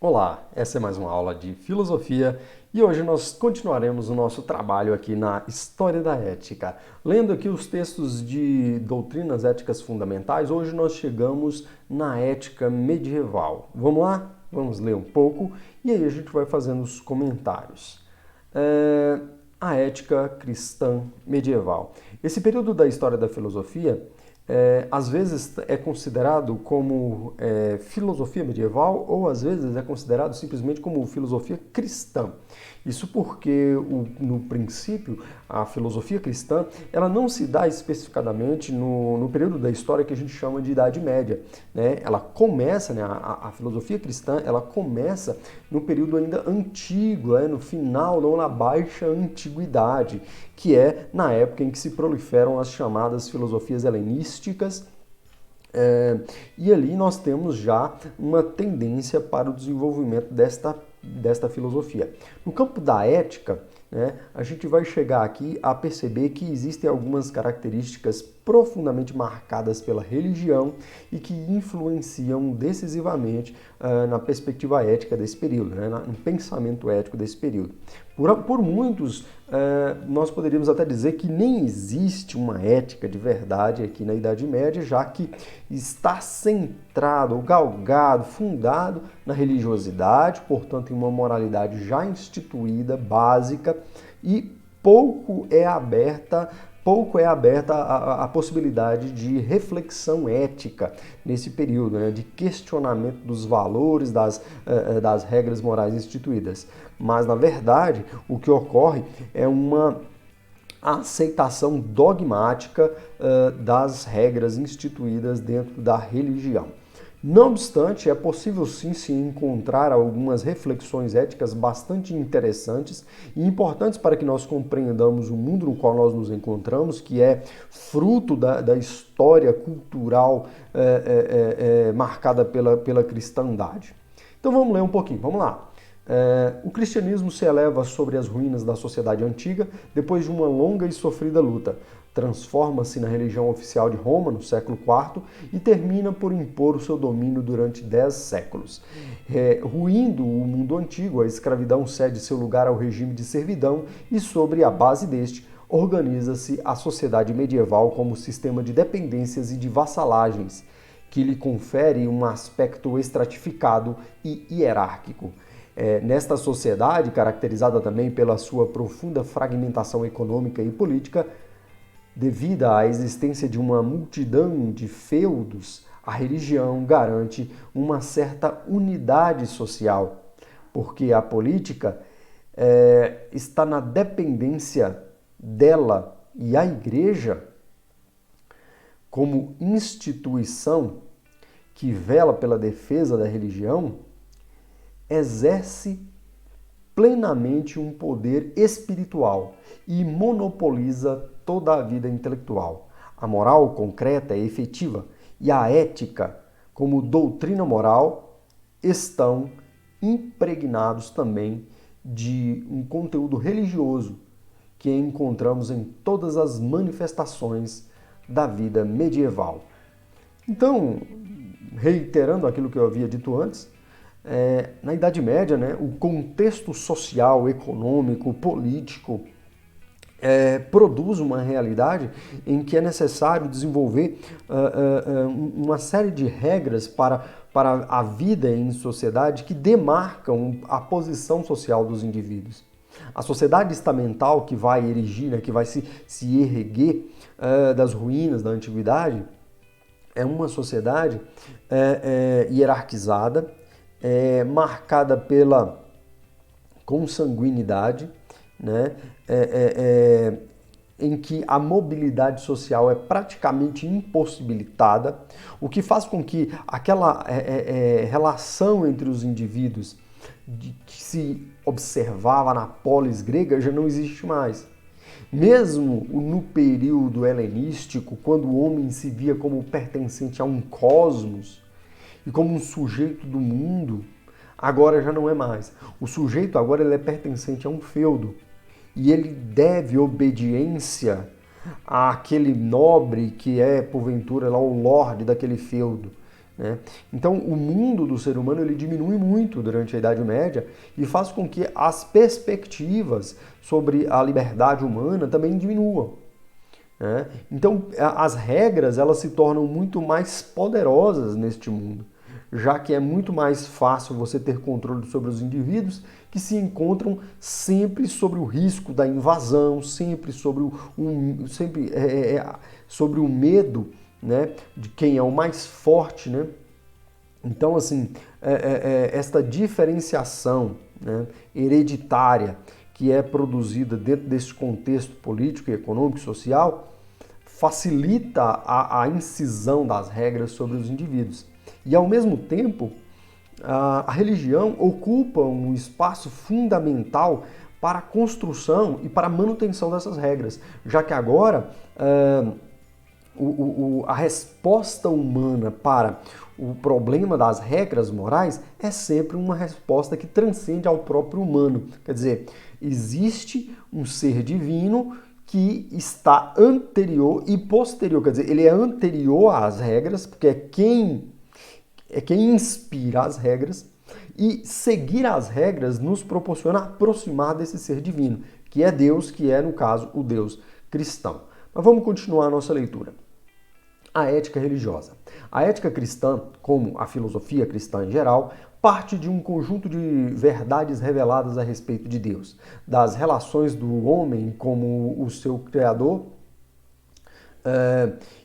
Olá, essa é mais uma aula de filosofia e hoje nós continuaremos o nosso trabalho aqui na História da Ética. Lendo aqui os textos de doutrinas éticas fundamentais, hoje nós chegamos na ética medieval. Vamos lá? Vamos ler um pouco e aí a gente vai fazendo os comentários. A ética cristã medieval. Esse período da história da filosofia às vezes é considerado como filosofia medieval ou às vezes é considerado simplesmente como filosofia cristã. Isso porque, no princípio, a filosofia cristã ela não se dá especificadamente no período da história que a gente chama de Idade Média, né? Ela começa, né, a filosofia cristã ela começa no período ainda antigo, no final, não na baixa antiguidade, que é na época em que se proliferam as chamadas filosofias helenísticas. E ali nós temos já uma tendência para o desenvolvimento desta filosofia. No campo da ética, né, a gente vai chegar aqui a perceber que existem algumas características profundamente marcadas pela religião e que influenciam decisivamente na perspectiva ética desse período, né, no pensamento ético desse período. Por muitos, nós poderíamos até dizer que nem existe uma ética de verdade aqui na Idade Média, já que está centrado, galgado, fundado na religiosidade, portanto em uma moralidade já instituída, básica, e pouco é aberta a possibilidade de reflexão ética nesse período, né, de questionamento dos valores, das regras morais instituídas. Mas, na verdade, o que ocorre é uma aceitação dogmática das regras instituídas dentro da religião. Não obstante, é possível sim se encontrar algumas reflexões éticas bastante interessantes e importantes para que nós compreendamos o mundo no qual nós nos encontramos, que é fruto da história cultural marcada pela cristandade. Então vamos ler um pouquinho, vamos lá. O cristianismo se eleva sobre as ruínas da sociedade antiga depois de uma longa e sofrida luta. Transforma-se na religião oficial de Roma no século IV e termina por impor o seu domínio durante 10 séculos. Ruindo o mundo antigo, a escravidão cede seu lugar ao regime de servidão e, sobre a base deste, organiza-se a sociedade medieval como sistema de dependências e de vassalagens, que lhe confere um aspecto estratificado e hierárquico. Nesta sociedade, caracterizada também pela sua profunda fragmentação econômica e política, devido à existência de uma multidão de feudos, a religião garante uma certa unidade social, porque a política está na dependência dela e a igreja, como instituição que vela pela defesa da religião, exerce plenamente um poder espiritual e monopoliza toda a vida intelectual. A moral concreta é efetiva e a ética, como doutrina moral, estão impregnados também de um conteúdo religioso que encontramos em todas as manifestações da vida medieval. Então, reiterando aquilo que eu havia dito antes, na Idade Média, né, o contexto social, econômico, político produz uma realidade em que é necessário desenvolver uma série de regras para a vida em sociedade que demarcam a posição social dos indivíduos. A sociedade estamental que vai erigir, né, que vai se erguer das ruínas da antiguidade, é uma sociedade hierarquizada, marcada pela consanguinidade, né? Em que a mobilidade social é praticamente impossibilitada, o que faz com que aquela relação entre os indivíduos que se observava na polis grega já não existe mais. Mesmo no período helenístico, quando o homem se via como pertencente a um cosmos, e como um sujeito do mundo, agora já não é mais. O sujeito agora ele é pertencente a um feudo e ele deve obediência àquele nobre que é, porventura, lá o lorde daquele feudo. né? Então, o mundo do ser humano ele diminui muito durante a Idade Média e faz com que as perspectivas sobre a liberdade humana também diminuam, né? Então, as regras elas se tornam muito mais poderosas neste mundo, já que é muito mais fácil você ter controle sobre os indivíduos que se encontram sempre sobre o risco da invasão, sempre sobre sobre o medo, né, de quem é o mais forte, né? Então, assim, esta diferenciação, né, hereditária que é produzida dentro desse contexto político, econômico e social facilita a incisão das regras sobre os indivíduos. E, ao mesmo tempo, a religião ocupa um espaço fundamental para a construção e para a manutenção dessas regras, já que agora a resposta humana para o problema das regras morais é sempre uma resposta que transcende ao próprio humano. Quer dizer, existe um ser divino que está anterior e posterior, quer dizer, ele é anterior às regras, porque é quem inspira as regras, e seguir as regras nos proporciona aproximar desse ser divino, que é Deus, que é, no caso, o Deus cristão. Mas vamos continuar a nossa leitura. A ética religiosa. A ética cristã, como a filosofia cristã em geral, parte de um conjunto de verdades reveladas a respeito de Deus, das relações do homem como o seu criador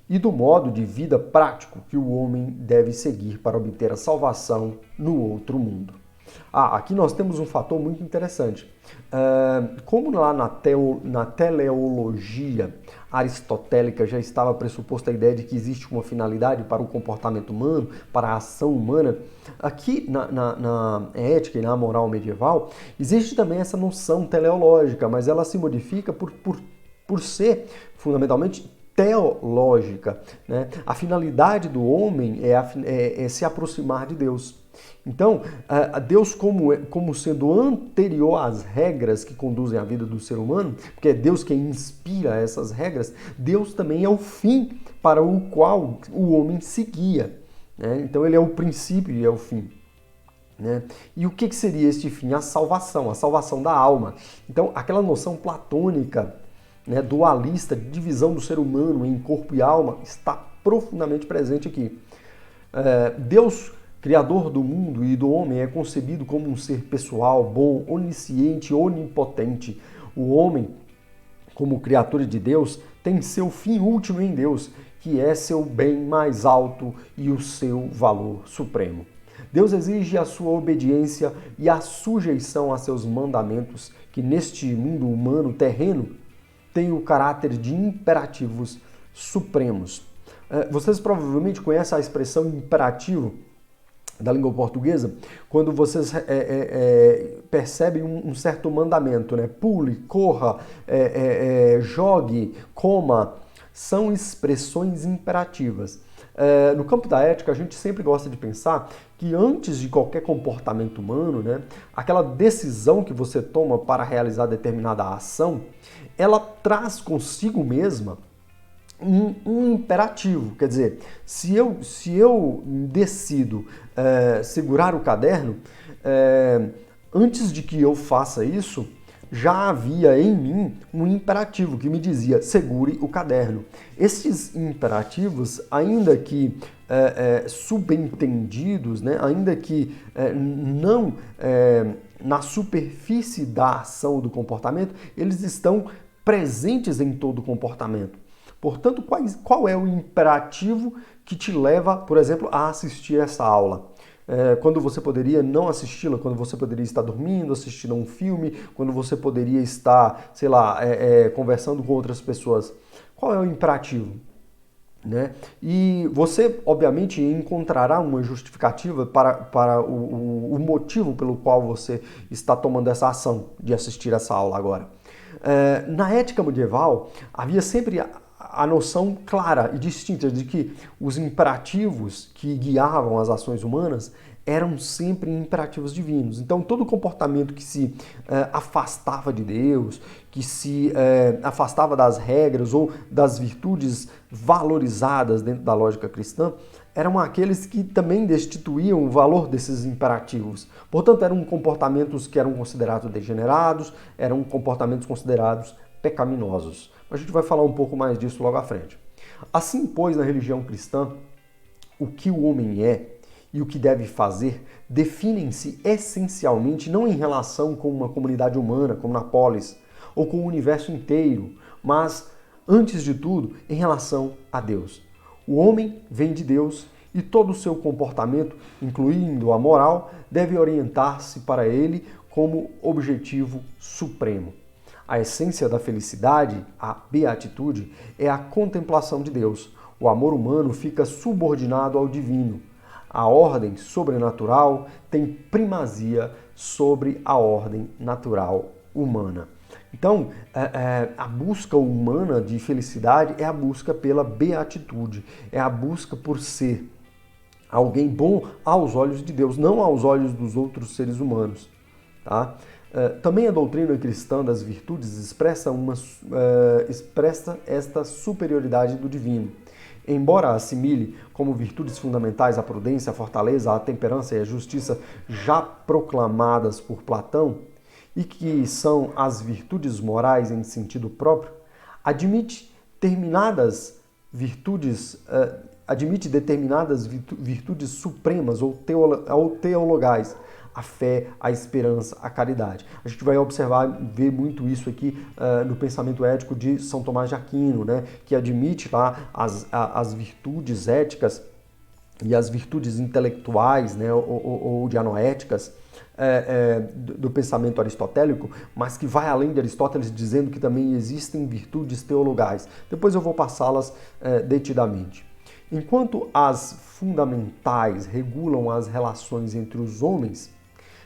e do modo de vida prático que o homem deve seguir para obter a salvação no outro mundo. Aqui nós temos um fator muito interessante. Como lá na teleologia aristotélica já estava pressuposta a ideia de que existe uma finalidade para o comportamento humano, para a ação humana, aqui na ética e na moral medieval existe também essa noção teleológica, mas ela se modifica por ser fundamentalmente teológica, né? A finalidade do homem é se aproximar de Deus. Então, Deus como sendo anterior às regras que conduzem a vida do ser humano, porque é Deus quem inspira essas regras, Deus também é o fim para o qual o homem se guia, né? Então ele é o princípio e é o fim, né? E o que seria este fim? A salvação da alma. Então, aquela noção platônica, né, dualista, de divisão do ser humano em corpo e alma, está profundamente presente aqui. Deus, criador do mundo e do homem, é concebido como um ser pessoal, bom, onisciente, onipotente. O homem, como criatura de Deus, tem seu fim último em Deus, que é seu bem mais alto e o seu valor supremo. Deus exige a sua obediência e a sujeição a seus mandamentos, que neste mundo humano terreno tem o caráter de imperativos supremos. Vocês provavelmente conhecem a expressão imperativo da língua portuguesa, quando vocês percebem um certo mandamento, né? Pule, corra, jogue, coma, são expressões imperativas. No campo da ética, a gente sempre gosta de pensar que antes de qualquer comportamento humano, né, aquela decisão que você toma para realizar determinada ação, ela traz consigo mesma um imperativo. Quer dizer, se eu decido segurar o caderno, antes de que eu faça isso, já havia em mim um imperativo que me dizia: segure o caderno. Esses imperativos, ainda que subentendidos, né, ainda que não na superfície da ação do comportamento, eles estão presentes em todo o comportamento. Portanto, qual é o imperativo que te leva, por exemplo, a assistir essa aula? Quando você poderia não assisti-la, quando você poderia estar dormindo, assistindo a um filme, quando você poderia estar, sei lá, conversando com outras pessoas. Qual é o imperativo? Né? E você, obviamente, encontrará uma justificativa para o motivo pelo qual você está tomando essa ação de assistir essa aula agora. Na ética medieval, havia sempre a noção clara e distinta de que os imperativos que guiavam as ações humanas eram sempre imperativos divinos. Então, todo comportamento que se afastava de Deus, que se afastava das regras ou das virtudes valorizadas dentro da lógica cristã, eram aqueles que também destituíam o valor desses imperativos. Portanto, eram comportamentos que eram considerados degenerados, eram comportamentos considerados pecaminosos. A gente vai falar um pouco mais disso logo à frente. Assim, pois, na religião cristã, o que o homem é e o que deve fazer definem-se essencialmente não em relação com uma comunidade humana, como na polis, ou com o universo inteiro, mas, antes de tudo, em relação a Deus. O homem vem de Deus e todo o seu comportamento, incluindo a moral, deve orientar-se para ele como objetivo supremo. A essência da felicidade, a beatitude, é a contemplação de Deus. O amor humano fica subordinado ao divino. A ordem sobrenatural tem primazia sobre a ordem natural humana. Então, a busca humana de felicidade é a busca pela beatitude, é a busca por ser alguém bom aos olhos de Deus, não aos olhos dos outros seres humanos. Tá? Também a doutrina cristã das virtudes expressa esta superioridade do divino. Embora assimile como virtudes fundamentais a prudência, a fortaleza, a temperança e a justiça já proclamadas por Platão, e que são as virtudes morais em sentido próprio, admite determinadas virtudes supremas ou teologais, a fé, a esperança, a caridade. A gente vai ver muito isso aqui no pensamento ético de São Tomás de Aquino, né, que admite lá as virtudes éticas e as virtudes intelectuais, né, ou dianoéticas, do pensamento aristotélico, mas que vai além de Aristóteles, dizendo que também existem virtudes teologais. Depois eu vou passá-las detidamente. Enquanto as fundamentais regulam as relações entre os homens,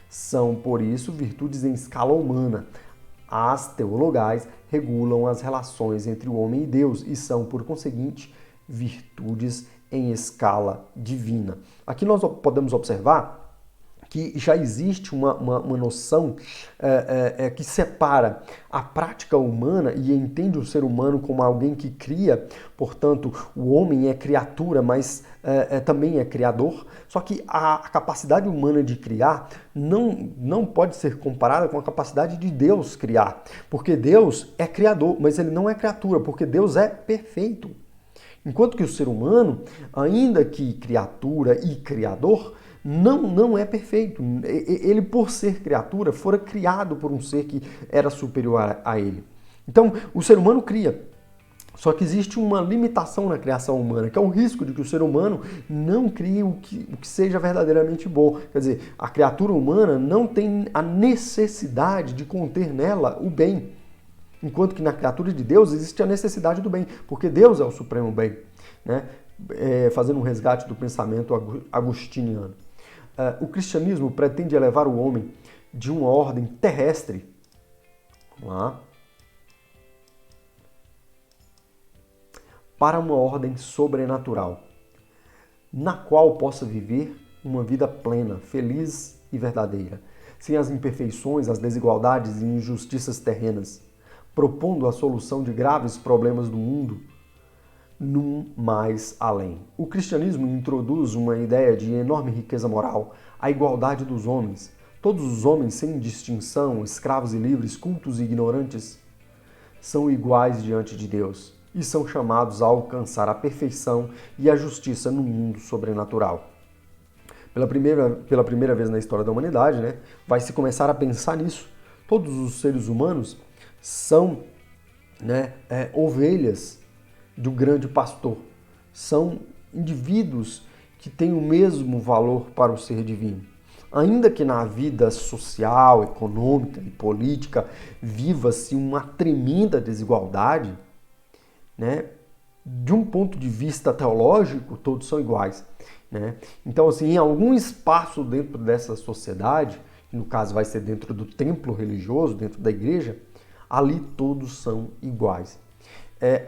são, por isso, virtudes em escala humana. As teologais regulam as relações entre o homem e Deus e são, por conseguinte, virtudes em escala divina. Aqui nós podemos observar que já existe uma noção que separa a prática humana e entende o ser humano como alguém que cria, portanto, o homem é criatura, mas também é criador, só que a capacidade humana de criar não pode ser comparada com a capacidade de Deus criar, porque Deus é criador, mas ele não é criatura, porque Deus é perfeito. Enquanto que o ser humano, ainda que criatura e criador, não é perfeito. Ele, por ser criatura, fora criado por um ser que era superior a ele. Então, o ser humano cria. Só que existe uma limitação na criação humana, que é o risco de que o ser humano não crie o que seja verdadeiramente bom. Quer dizer, a criatura humana não tem a necessidade de conter nela o bem. Enquanto que na criatura de Deus existe a necessidade do bem, porque Deus é o supremo bem, né? Fazendo um resgate do pensamento agostiniano. O cristianismo pretende elevar o homem de uma ordem terrestre, vamos lá, para uma ordem sobrenatural, na qual possa viver uma vida plena, feliz e verdadeira, sem as imperfeições, as desigualdades e injustiças terrenas, propondo a solução de graves problemas do mundo num mais além. O cristianismo introduz uma ideia de enorme riqueza moral, a igualdade dos homens. Todos os homens, sem distinção, escravos e livres, cultos e ignorantes, são iguais diante de Deus e são chamados a alcançar a perfeição e a justiça no mundo sobrenatural. Pela primeira vez na história da humanidade, né, vai se começar a pensar nisso. Todos os seres humanos são, né, ovelhas do grande pastor. São indivíduos que têm o mesmo valor para o ser divino. Ainda que na vida social, econômica e política viva-se uma tremenda desigualdade, né, de um ponto de vista teológico, todos são iguais, né? Então, assim, em algum espaço dentro dessa sociedade, que no caso vai ser dentro do templo religioso, dentro da igreja, ali todos são iguais.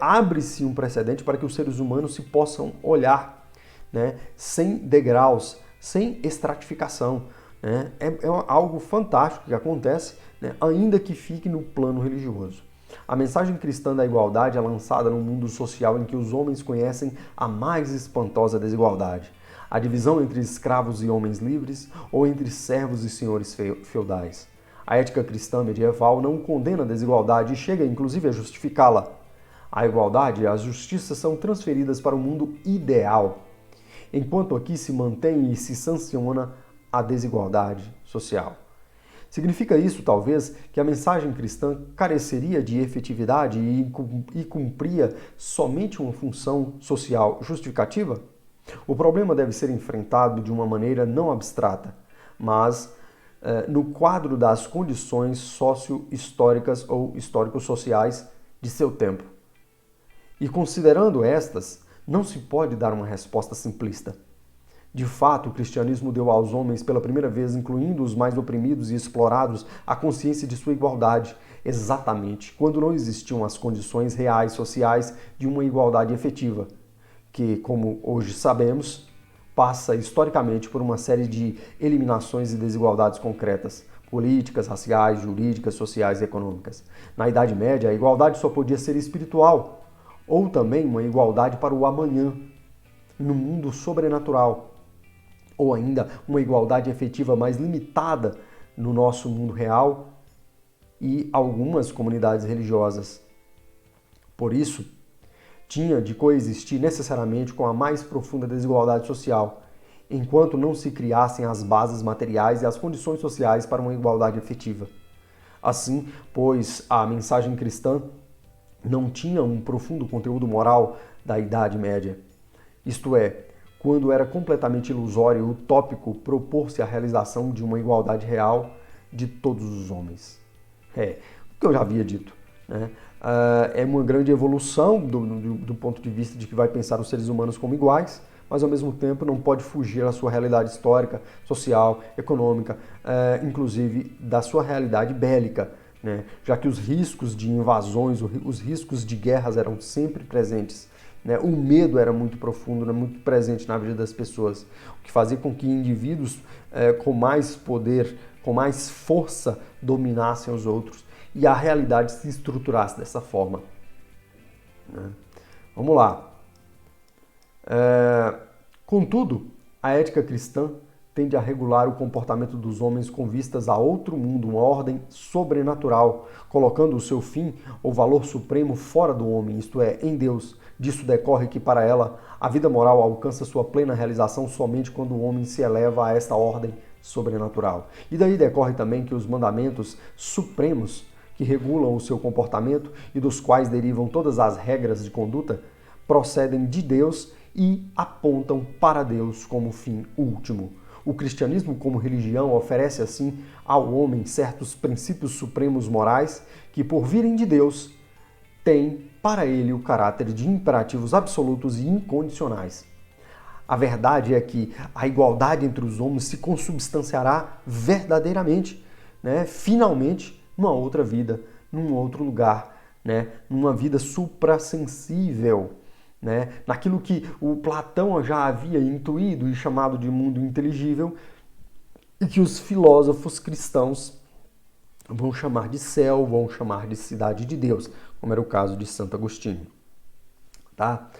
Abre-se um precedente para que os seres humanos se possam olhar, né, sem degraus, sem estratificação. Né? É algo fantástico que acontece, né, ainda que fique no plano religioso. A mensagem cristã da igualdade é lançada num mundo social em que os homens conhecem a mais espantosa desigualdade: a divisão entre escravos e homens livres ou entre servos e senhores feudais. A ética cristã medieval não condena a desigualdade e chega inclusive a justificá-la. A igualdade e a justiça são transferidas para o mundo ideal, enquanto aqui se mantém e se sanciona a desigualdade social. Significa isso, talvez, que a mensagem cristã careceria de efetividade e cumpria somente uma função social justificativa? O problema deve ser enfrentado de uma maneira não abstrata, mas no quadro das condições socio-históricas ou histórico-sociais de seu tempo. E considerando estas, não se pode dar uma resposta simplista. De fato, o cristianismo deu aos homens pela primeira vez, incluindo os mais oprimidos e explorados, a consciência de sua igualdade, exatamente quando não existiam as condições reais sociais de uma igualdade efetiva, que, como hoje sabemos, passa historicamente por uma série de eliminações e desigualdades concretas, políticas, raciais, jurídicas, sociais e econômicas. Na Idade Média, a igualdade só podia ser espiritual, ou também uma igualdade para o amanhã, no mundo sobrenatural, ou ainda uma igualdade efetiva mais limitada no nosso mundo real e algumas comunidades religiosas. Por isso, tinha de coexistir necessariamente com a mais profunda desigualdade social, enquanto não se criassem as bases materiais e as condições sociais para uma igualdade efetiva. Assim, pois a mensagem cristã não tinha um profundo conteúdo moral da Idade Média. Isto é, quando era completamente ilusório e utópico propor-se a realização de uma igualdade real de todos os homens. O que eu já havia dito, né? É uma grande evolução do ponto de vista de que vai pensar os seres humanos como iguais, mas ao mesmo tempo não pode fugir da sua realidade histórica, social, econômica, inclusive da sua realidade bélica, né? Já que os riscos de invasões, os riscos de guerras eram sempre presentes. O medo era muito profundo, muito presente na vida das pessoas, o que fazia com que indivíduos com mais poder, com mais força, dominassem os outros e a realidade se estruturasse dessa forma. Vamos lá. Contudo, a ética cristã tende a regular o comportamento dos homens com vistas a outro mundo, uma ordem sobrenatural, colocando o seu fim ou valor supremo fora do homem, isto é, em Deus. Disso decorre que, para ela, a vida moral alcança sua plena realização somente quando o homem se eleva a esta ordem sobrenatural. E daí decorre também que os mandamentos supremos que regulam o seu comportamento e dos quais derivam todas as regras de conduta procedem de Deus e apontam para Deus como fim último. O cristianismo, como religião, oferece assim ao homem certos princípios supremos morais que, por virem de Deus, têm para ele o caráter de imperativos absolutos e incondicionais. A verdade é que a igualdade entre os homens se consubstanciará verdadeiramente, finalmente, numa outra vida, num outro lugar, numa vida suprassensível. Naquilo que o Platão já havia intuído e chamado de mundo inteligível e que os filósofos cristãos vão chamar de céu, vão chamar de cidade de Deus, como era o caso de Santo Agostinho. Tá?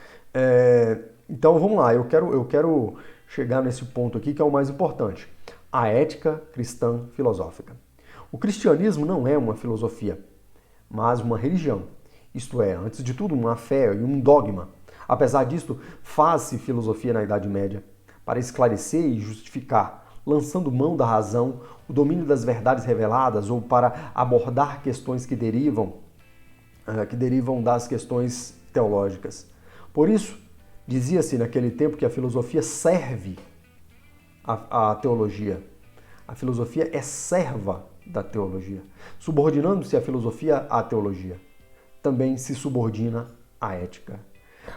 Então vamos lá, eu quero chegar nesse ponto aqui que é o mais importante. A ética cristã filosófica. O cristianismo não é uma filosofia, mas uma religião. Isto é, antes de tudo, uma fé e um dogma. Apesar disto, faz-se filosofia na Idade Média para esclarecer e justificar, lançando mão da razão, o domínio das verdades reveladas ou para abordar questões que derivam das questões teológicas. Por isso, dizia-se naquele tempo que a filosofia serve à teologia. A filosofia é serva da teologia, subordinando-se a filosofia à teologia. Também se subordina à ética.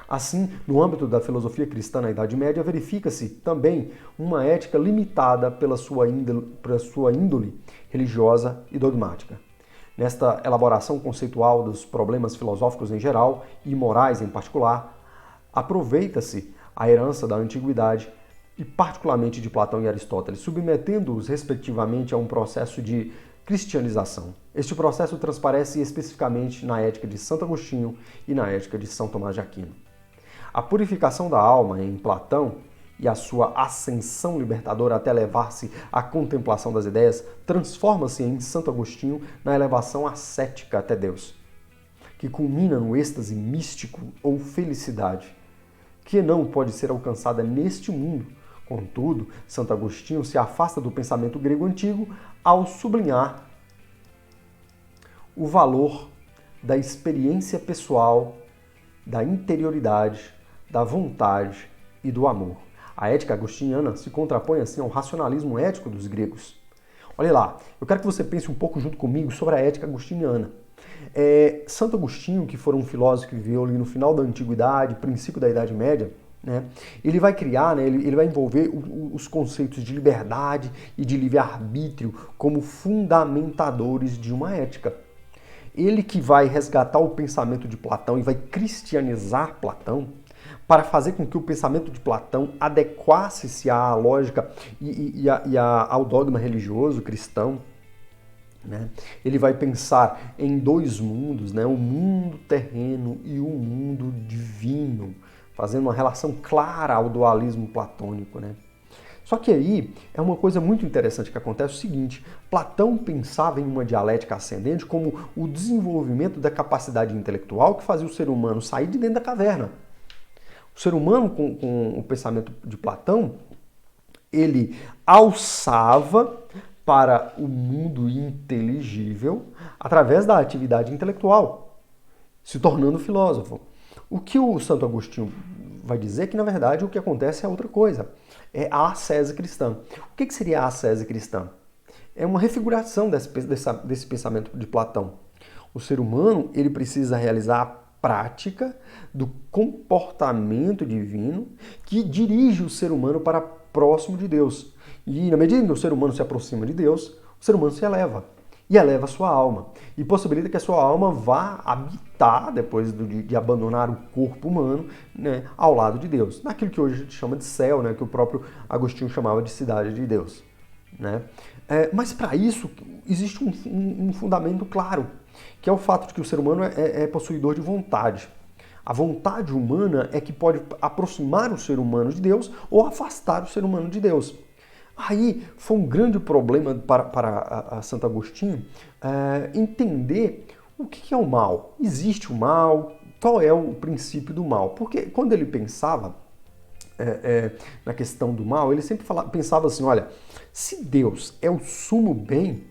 Assim, no âmbito da filosofia cristã na Idade Média, verifica-se também uma ética limitada pela sua índole religiosa e dogmática. Nesta elaboração conceitual dos problemas filosóficos em geral e morais em particular, aproveita-se a herança da antiguidade e particularmente de Platão e Aristóteles, submetendo-os respectivamente a um processo de cristianização. Este processo transparece especificamente na ética de Santo Agostinho e na ética de São Tomás de Aquino. A purificação da alma em Platão e a sua ascensão libertadora até levar-se à contemplação das ideias transforma-se em Santo Agostinho na elevação ascética até Deus, que culmina no êxtase místico ou felicidade, que não pode ser alcançada neste mundo. Contudo, Santo Agostinho se afasta do pensamento grego antigo ao sublinhar o valor da experiência pessoal, da interioridade, da vontade e do amor. A ética agostiniana se contrapõe assim ao racionalismo ético dos gregos. Olha lá, eu quero que você pense um pouco junto comigo sobre a ética agostiniana. Santo Agostinho, que foi um filósofo que viveu ali no final da Antiguidade, princípio da Idade Média, né, ele vai criar, né, ele vai envolver os conceitos de liberdade e de livre-arbítrio como fundamentadores de uma ética. Ele que vai resgatar o pensamento de Platão e vai cristianizar Platão para fazer com que o pensamento de Platão adequasse-se à lógica ao dogma religioso cristão. Né? Ele vai pensar em dois mundos, né? O mundo terreno e o mundo divino, fazendo uma relação clara ao dualismo platônico. Né? Só que aí é uma coisa muito interessante que acontece, o seguinte: Platão pensava em uma dialética ascendente como o desenvolvimento da capacidade intelectual que fazia o ser humano sair de dentro da caverna. O ser humano, com o pensamento de Platão, ele alçava para o mundo inteligível através da atividade intelectual, se tornando filósofo. O que o Santo Agostinho vai dizer é que, na verdade, o que acontece é outra coisa. É a ascese cristã. O que seria a ascese cristã? É uma refiguração desse pensamento de Platão. O ser humano ele precisa realizar a prática do comportamento divino que dirige o ser humano para próximo de Deus. E na medida em que o ser humano se aproxima de Deus, o ser humano se eleva. E eleva a sua alma. E possibilita que a sua alma vá habitar, depois de abandonar o corpo humano, né, ao lado de Deus. Naquilo que hoje a gente chama de céu, né, que o próprio Agostinho chamava de cidade de Deus. Né? Mas para isso existe um fundamento claro, que é o fato de que o ser humano é possuidor de vontade. A vontade humana é que pode aproximar o ser humano de Deus ou afastar o ser humano de Deus. Aí foi um grande problema para Santo Agostinho entender o que é o mal. Existe o mal? Qual é o princípio do mal? Porque quando ele pensava na questão do mal, ele sempre pensava assim, olha, se Deus é o sumo bem,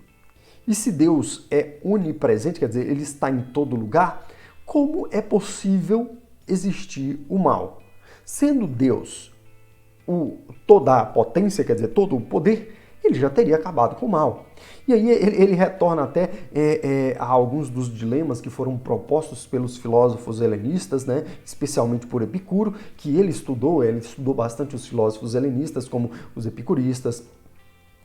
e se Deus é onipresente, quer dizer, ele está em todo lugar, como é possível existir o mal? Sendo Deus toda a potência, quer dizer, todo o poder, ele já teria acabado com o mal. E aí ele retorna até a alguns dos dilemas que foram propostos pelos filósofos helenistas, né, especialmente por Epicuro, que ele estudou bastante os filósofos helenistas, como os epicuristas,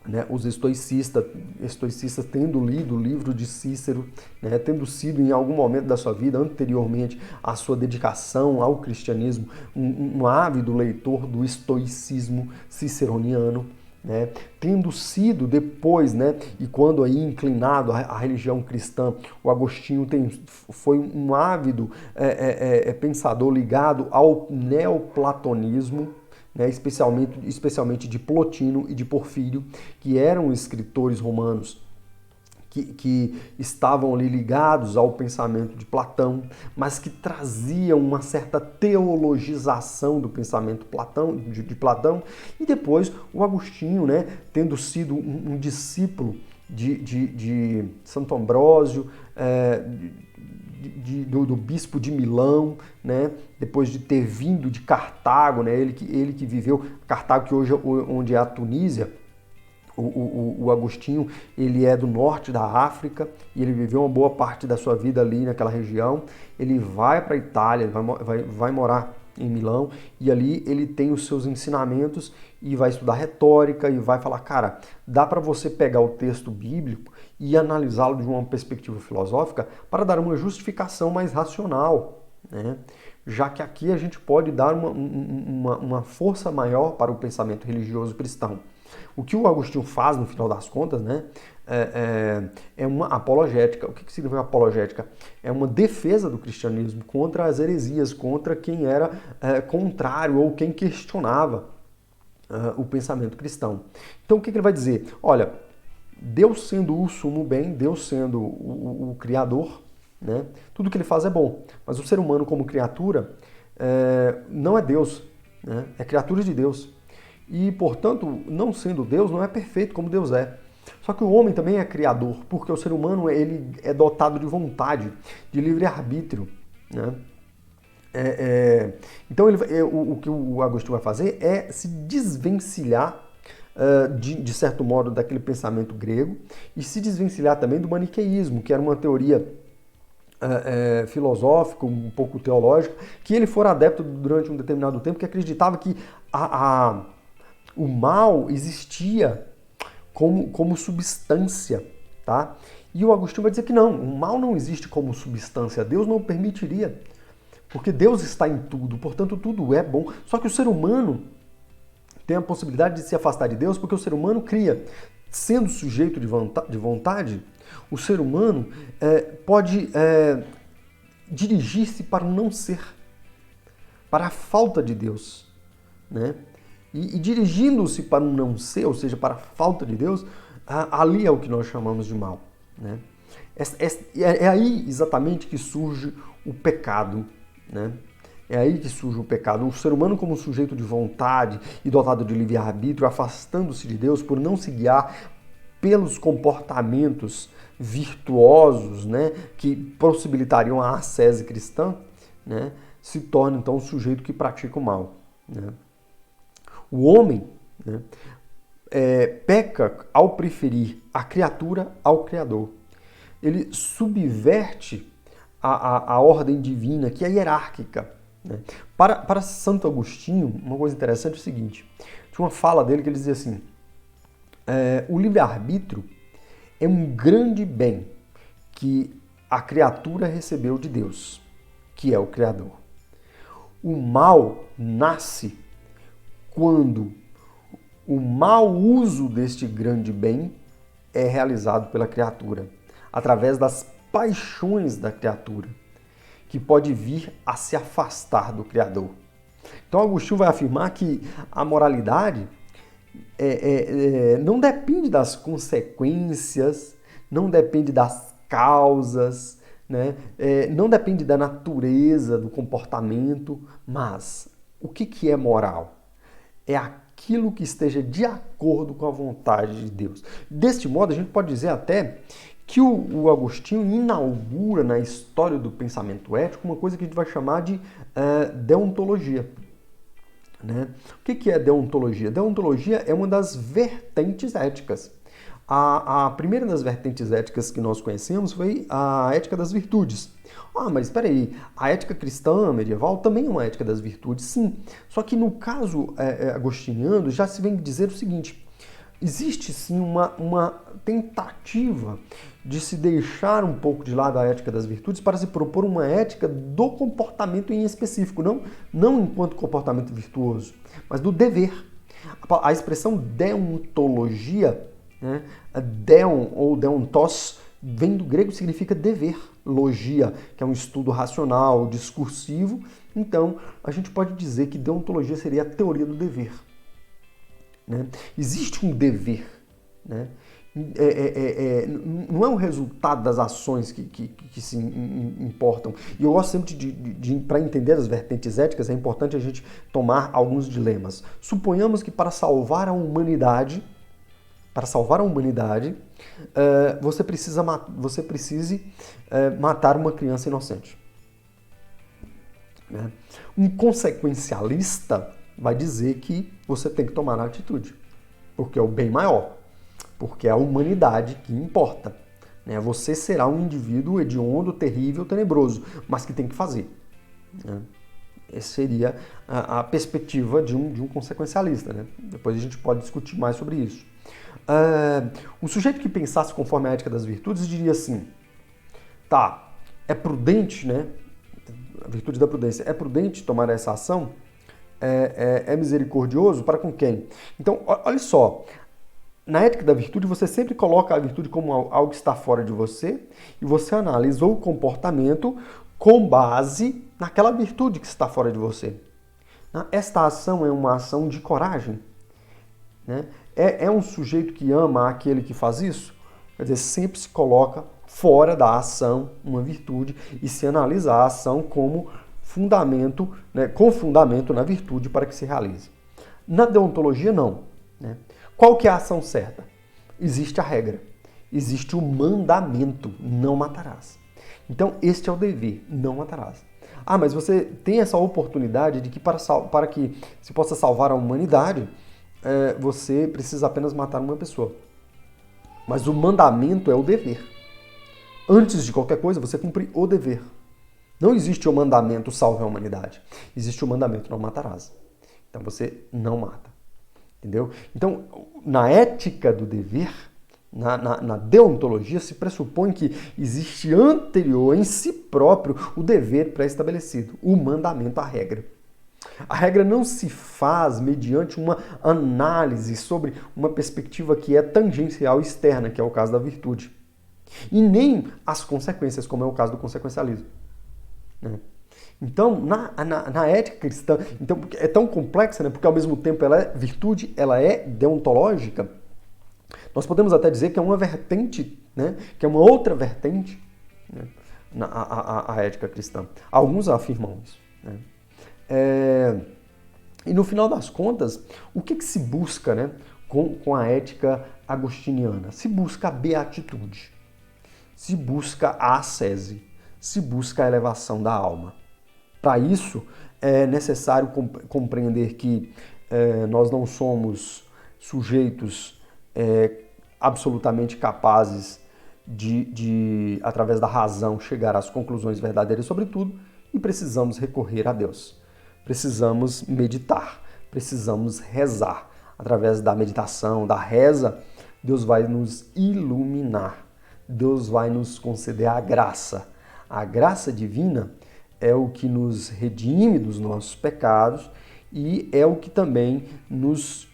né, os estoicistas tendo lido o livro de Cícero, né, tendo sido em algum momento da sua vida, anteriormente à sua dedicação ao cristianismo, um ávido leitor do estoicismo ciceroniano, né, tendo sido depois, né, e quando aí inclinado à religião cristã, o Agostinho foi um ávido pensador ligado ao neoplatonismo, né, especialmente de Plotino e de Porfírio, que eram escritores romanos que estavam ali ligados ao pensamento de Platão, mas que traziam uma certa teologização do pensamento de Platão, e depois o Agostinho, né, tendo sido um discípulo de Santo Ambrósio, do bispo de Milão, né? Depois de ter vindo de Cartago, né? Ele que viveu Cartago, que hoje onde é a Tunísia. O Agostinho, ele é do norte da África e ele viveu uma boa parte da sua vida ali naquela região. Ele vai para a Itália, vai morar em Milão, e ali ele tem os seus ensinamentos e vai estudar retórica e vai falar, cara, dá para você pegar o texto bíblico e analisá-lo de uma perspectiva filosófica para dar uma justificação mais racional, né? já que aqui a gente pode dar uma força maior para o pensamento religioso cristão. O que o Agostinho faz, no final das contas, né, é uma apologética. O que significa apologética? É uma defesa do cristianismo contra as heresias, contra quem era contrário ou quem questionava o pensamento cristão. Então o que ele vai dizer? Olha, Deus sendo o sumo bem, Deus sendo o Criador, né, tudo que ele faz é bom, mas o ser humano como criatura não é Deus, né, é criatura de Deus. E, portanto, não sendo Deus, não é perfeito como Deus é. Só que o homem também é criador, porque o ser humano ele é dotado de vontade, de livre-arbítrio, né? Então, o que o Agostinho vai fazer é se desvencilhar, de certo modo, daquele pensamento grego e se desvencilhar também do maniqueísmo, que era uma teoria filosófica, um pouco teológica, que ele fora adepto durante um determinado tempo, que acreditava que o mal existia como substância, tá? E o Agostinho vai dizer que não, o mal não existe como substância, Deus não permitiria, porque Deus está em tudo, portanto tudo é bom. Só que o ser humano tem a possibilidade de se afastar de Deus porque o ser humano cria. Sendo sujeito de vontade, o ser humano pode dirigir-se para o não ser, para a falta de Deus, né? E dirigindo-se para o não ser, ou seja, para a falta de Deus, ali é o que nós chamamos de mal, né? É aí exatamente que surge o pecado, né? É aí que surge o pecado. O ser humano como sujeito de vontade e dotado de livre-arbítrio, afastando-se de Deus por não se guiar pelos comportamentos virtuosos, né, que possibilitariam a ascese cristã, né, se torna então um sujeito que pratica o mal, né? O homem, né, peca ao preferir a criatura ao Criador. Ele subverte a ordem divina, que é hierárquica, né? Para Santo Agostinho, uma coisa interessante é o seguinte, tinha uma fala dele que ele dizia assim, o livre-arbítrio é um grande bem que a criatura recebeu de Deus, que é o Criador. O mal nasce quando o mau uso deste grande bem é realizado pela criatura, através das paixões da criatura, que pode vir a se afastar do Criador. Então Agostinho vai afirmar que a moralidade não depende das consequências, não depende das causas, né? Não depende da natureza do comportamento, mas o que é moral? É aquilo que esteja de acordo com a vontade de Deus. Deste modo, a gente pode dizer até que o Agostinho inaugura na história do pensamento ético uma coisa que a gente vai chamar de deontologia. Né? O que é deontologia? Deontologia é uma das vertentes éticas. A primeira das vertentes éticas que nós conhecemos foi a ética das virtudes. Mas espera aí, a ética cristã medieval também é uma ética das virtudes, sim. Só que no caso agostiniano já se vem dizer o seguinte, existe sim uma tentativa de se deixar um pouco de lado a ética das virtudes para se propor uma ética do comportamento em específico, não enquanto comportamento virtuoso, mas do dever. A expressão deontologia, né, deon ou deontos, vem do grego e significa dever, logia, que é um estudo racional, discursivo. Então, a gente pode dizer que deontologia seria a teoria do dever. Né? Existe um dever, né? Não é o resultado das ações que se importam. E eu gosto sempre para entender as vertentes éticas, é importante a gente tomar alguns dilemas. Suponhamos que para salvar a humanidade, você precise matar uma criança inocente. Né? Um consequencialista vai dizer que você tem que tomar a atitude, porque é o bem maior, porque é a humanidade que importa. Né? Você será um indivíduo hediondo, terrível, tenebroso, mas que tem que fazer. Né? Essa seria a perspectiva de um consequencialista. Né? Depois a gente pode discutir mais sobre isso. Um sujeito que pensasse conforme a ética das virtudes diria assim, tá, é prudente, né, a virtude da prudência, é prudente tomar essa ação? É misericordioso para com quem? Então, olha só, na ética da virtude, você sempre coloca a virtude como algo que está fora de você e você analisa o comportamento com base naquela virtude que está fora de você. Esta ação é uma ação de coragem, né? É um sujeito que ama aquele que faz isso? Quer dizer, sempre se coloca fora da ação uma virtude e se analisa a ação como fundamento, né, com fundamento na virtude para que se realize. Na deontologia, não, né? Qual que é a ação certa? Existe a regra, existe o mandamento, não matarás. Então, este é o dever, não matarás. Ah, mas você tem essa oportunidade de que para que se possa salvar a humanidade, você precisa apenas matar uma pessoa. Mas o mandamento é o dever. Antes de qualquer coisa, você cumpre o dever. Não existe o mandamento salve a humanidade. Existe o mandamento não matarás. Então você não mata. Entendeu? Então, na ética do dever, na deontologia, se pressupõe que existe anterior em si próprio o dever pré-estabelecido, o mandamento, a regra. A regra não se faz mediante uma análise sobre uma perspectiva que é tangencial externa, que é o caso da virtude. E nem as consequências, como é o caso do consequencialismo. Né? Então, na ética cristã, então, é tão complexa, né? Porque ao mesmo tempo ela é virtude, ela é deontológica. Nós podemos até dizer que é uma vertente, né? Que é uma outra vertente, né? a ética cristã. Alguns afirmam isso. Né? E no final das contas, o que se busca, né, com a ética agostiniana? Se busca a beatitude, se busca a ascese, se busca a elevação da alma. Para isso, é necessário compreender que nós não somos sujeitos absolutamente capazes de, através da razão, chegar às conclusões verdadeiras sobre tudo e precisamos recorrer a Deus. Precisamos meditar, precisamos rezar. Através da meditação, da reza, Deus vai nos iluminar, Deus vai nos conceder a graça. A graça divina é o que nos redime dos nossos pecados e é o que também nos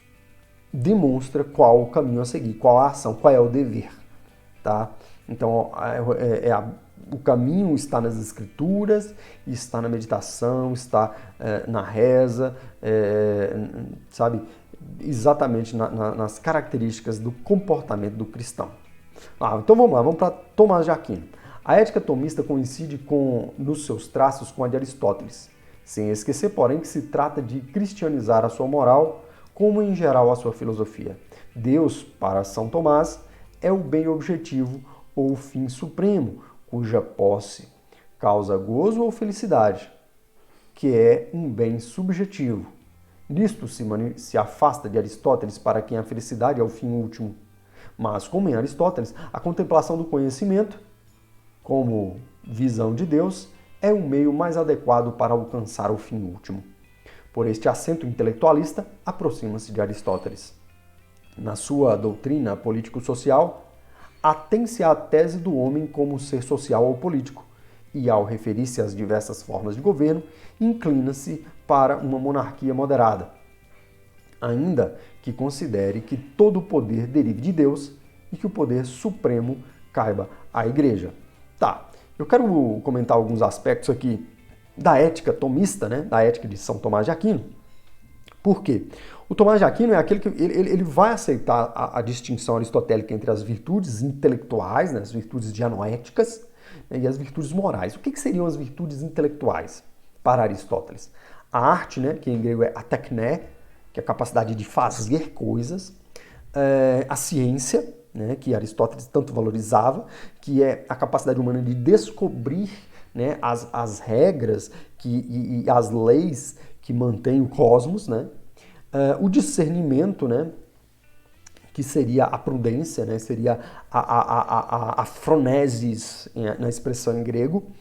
demonstra qual o caminho a seguir, qual a ação, qual é o dever. Tá? Então, o caminho está nas escrituras, está na meditação, está na reza, sabe? Exatamente nas características do comportamento do cristão. Então vamos lá, vamos para Tomás de Aquino. A ética tomista coincide nos seus traços com a de Aristóteles, sem esquecer, porém, que se trata de cristianizar a sua moral, como em geral a sua filosofia. Deus, para São Tomás, é o bem objetivo ou o fim supremo, cuja posse causa gozo ou felicidade, que é um bem subjetivo. Nisto se afasta de Aristóteles, para quem a felicidade é o fim último. Mas, como em Aristóteles, a contemplação do conhecimento, como visão de Deus, é o meio mais adequado para alcançar o fim último. Por este acento intelectualista, aproxima-se de Aristóteles. Na sua doutrina político-social, atém-se à tese do homem como ser social ou político, e ao referir-se às diversas formas de governo, inclina-se para uma monarquia moderada, ainda que considere que todo o poder derive de Deus e que o poder supremo caiba à Igreja. Tá, eu quero comentar alguns aspectos aqui da ética tomista, né, da ética de São Tomás de Aquino. Por quê? O Tomás de Aquino é aquele que ele vai aceitar a distinção aristotélica entre as virtudes intelectuais, né, as virtudes dianoéticas, né, e as virtudes morais. O que seriam as virtudes intelectuais para Aristóteles? A arte, né, que em grego é a tekné, que é a capacidade de fazer coisas, a ciência, né, que Aristóteles tanto valorizava, que é a capacidade humana de descobrir, né, as regras e as leis que mantêm o cosmos, né? O discernimento, né, que seria a prudência, né, seria a phronesis, na expressão em grego,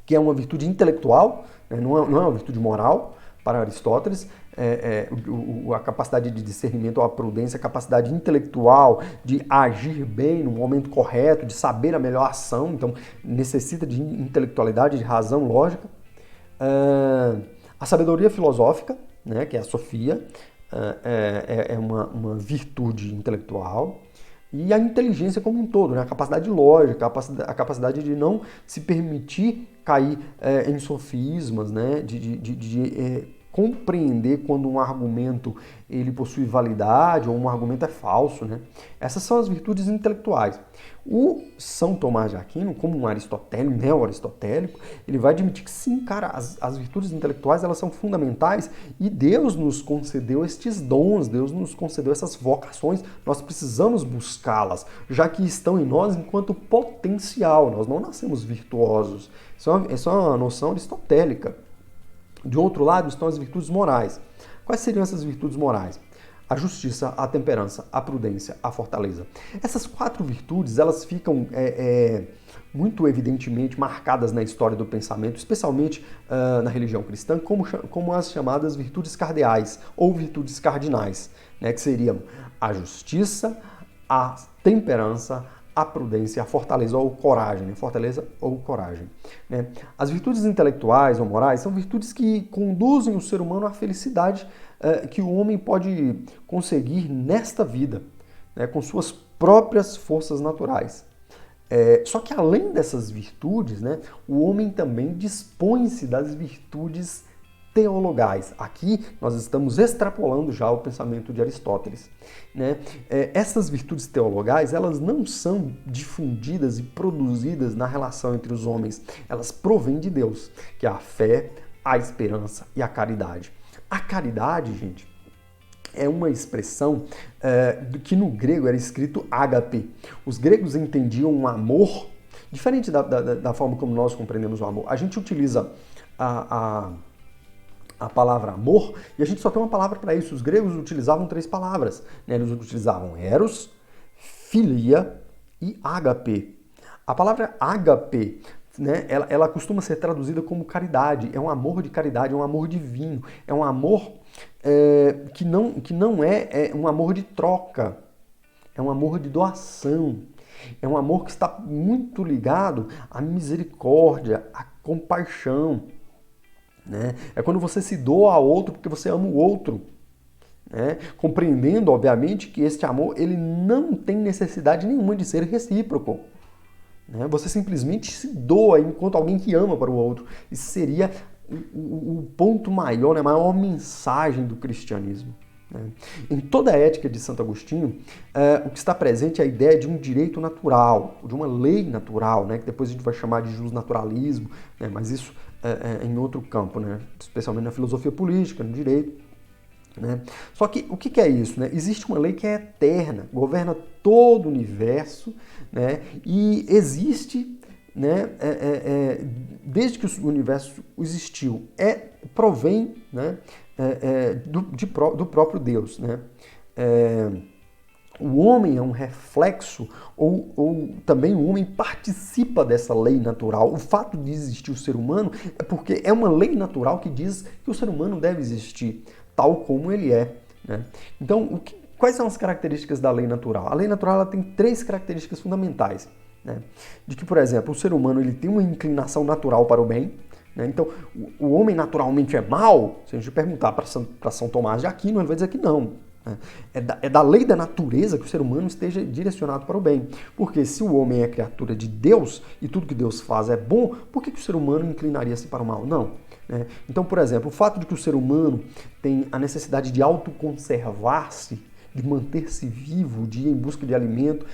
que é uma virtude intelectual, né, não é uma virtude moral para Aristóteles, a capacidade de discernimento, a prudência, a capacidade intelectual de agir bem no momento correto, de saber a melhor ação, então necessita de intelectualidade, de razão, lógica. A sabedoria filosófica, né, que é a sofia, é uma virtude intelectual. E a inteligência como um todo, né? A capacidade lógica, a capacidade de não se permitir cair em sofismas, né? De compreender quando um argumento ele possui validade ou um argumento é falso, né? Essas são as virtudes intelectuais. O São Tomás de Aquino, como um aristotélico, neo-aristotélico, ele vai admitir que sim, cara, as virtudes intelectuais elas são fundamentais e Deus nos concedeu estes dons, Deus nos concedeu essas vocações, nós precisamos buscá-las, já que estão em nós enquanto potencial, nós não nascemos virtuosos. Isso é uma noção aristotélica. De outro lado estão as virtudes morais. Quais seriam essas virtudes morais? A justiça, a temperança, a prudência, a fortaleza. Essas 4 virtudes, elas ficam muito evidentemente marcadas na história do pensamento, especialmente na religião cristã, como as chamadas virtudes cardeais ou virtudes cardinais, né, que seriam a justiça, a temperança, a prudência, a fortaleza ou coragem, né? Fortaleza ou coragem. Né? As virtudes intelectuais ou morais são virtudes que conduzem o ser humano à felicidade que o homem pode conseguir nesta vida, né? Com suas próprias forças naturais. Só que além dessas virtudes, né, o homem também dispõe-se das virtudes teologais. Aqui nós estamos extrapolando já o pensamento de Aristóteles. Né? Essas virtudes teologais, elas não são difundidas e produzidas na relação entre os homens. Elas provêm de Deus, que é a fé, a esperança e a caridade. A caridade, gente, é uma expressão que no grego era escrito ágape. Os gregos entendiam um amor diferente da forma como nós compreendemos o amor. A gente utiliza a palavra amor, e a gente só tem uma palavra para isso. Os gregos utilizavam 3 palavras. Né? Eles utilizavam eros, filia e ágape. A palavra ágape, né, ela costuma ser traduzida como caridade. É um amor de caridade, é um amor divino. É um amor que não é um amor de troca. É um amor de doação. É um amor que está muito ligado à misericórdia, à compaixão. Né? É quando você se doa ao outro porque você ama o outro, né? Compreendendo, obviamente, que este amor ele não tem necessidade nenhuma de ser recíproco. Né? Você simplesmente se doa enquanto alguém que ama para o outro. Isso seria o ponto maior, né? A maior mensagem do cristianismo. Né? Em toda a ética de Santo Agostinho, o que está presente é a ideia de um direito natural, de uma lei natural, né? Que depois a gente vai chamar de justnaturalismo, né? Mas isso em outro campo, né? Especialmente na filosofia política, no direito. Né? Só que o que é isso? Né? Existe uma lei que é eterna, governa todo o universo, né? E existe, né? Desde que o universo existiu, provém, né? Do próprio Deus. Né? O homem é um reflexo, ou também o homem participa dessa lei natural. O fato de existir o ser humano é porque é uma lei natural que diz que o ser humano deve existir tal como ele é. Né? Então, quais são as características da lei natural? A lei natural ela tem 3 características fundamentais. Né? De que, por exemplo, o ser humano ele tem uma inclinação natural para o bem. Né? Então, o homem naturalmente é mau? Se a gente perguntar para São Tomás de Aquino, ele vai dizer que não. É da lei da natureza que o ser humano esteja direcionado para o bem. Porque se o homem é criatura de Deus e tudo que Deus faz é bom, por que o ser humano inclinaria-se para o mal? Não. Então, por exemplo, o fato de que o ser humano tem a necessidade de autoconservar-se, de manter-se vivo, de ir em busca de alimento,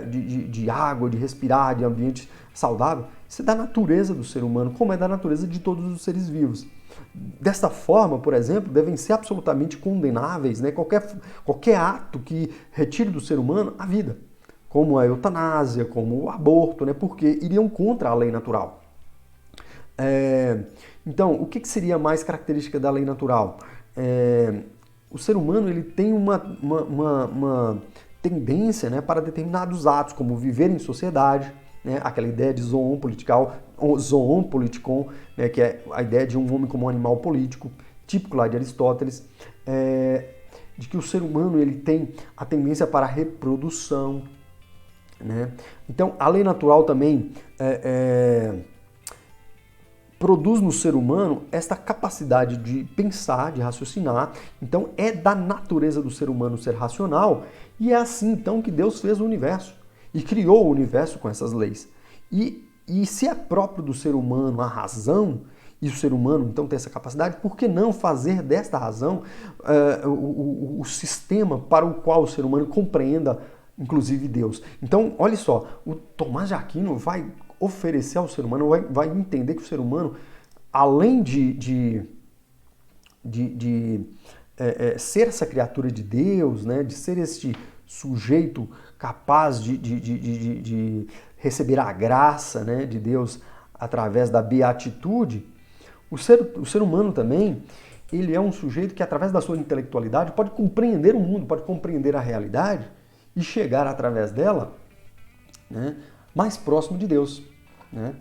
de água, de respirar, de ambiente saudável, isso é da natureza do ser humano, como é da natureza de todos os seres vivos. Desta forma, por exemplo, devem ser absolutamente condenáveis, né, qualquer ato que retire do ser humano a vida, como a eutanásia, como o aborto, né, porque iriam contra a lei natural. Então, o que seria mais característica da lei natural? O ser humano ele tem uma tendência, né, para determinados atos, como viver em sociedade, né, aquela ideia de zoon politikon, né, que é a ideia de um homem como um animal político, típico lá de Aristóteles, de que o ser humano ele tem a tendência para a reprodução, né? Então, a lei natural também produz no ser humano esta capacidade de pensar, de raciocinar. Então, é da natureza do ser humano ser racional, e é assim, então, que Deus fez o universo e criou o universo com essas leis. E se é próprio do ser humano a razão, e o ser humano então tem essa capacidade, por que não fazer desta razão o sistema para o qual o ser humano compreenda, inclusive, Deus? Então, olha só, o Tomás de Aquino vai oferecer ao ser humano, vai entender que o ser humano, além de ser essa criatura de Deus, né, de ser este sujeito capaz de receber a graça, né, de Deus através da beatitude, o ser humano também, ele é um sujeito que, através da sua intelectualidade, pode compreender o mundo, pode compreender a realidade e chegar, através dela, né, mais próximo de Deus, né?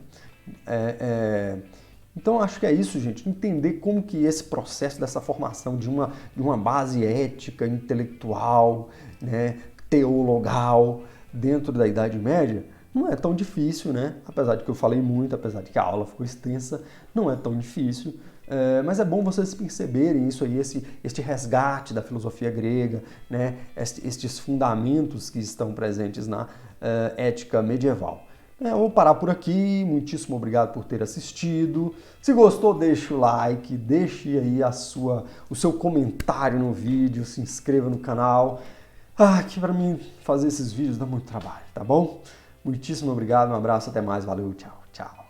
Então, acho que é isso, gente. Entender como que esse processo dessa formação de uma base ética, intelectual, né, teologal, dentro da Idade Média, não é tão difícil, né? Apesar de que eu falei muito, apesar de que a aula ficou extensa, não é tão difícil. Mas é bom vocês perceberem isso aí, este resgate da filosofia grega, né? Estes fundamentos que estão presentes na ética medieval. Eu vou parar por aqui, muitíssimo obrigado por ter assistido. Se gostou, deixe o like, deixe aí o seu comentário no vídeo, se inscreva no canal. Que para mim fazer esses vídeos dá muito trabalho, tá bom? Muitíssimo obrigado, um abraço, até mais, valeu, tchau, tchau.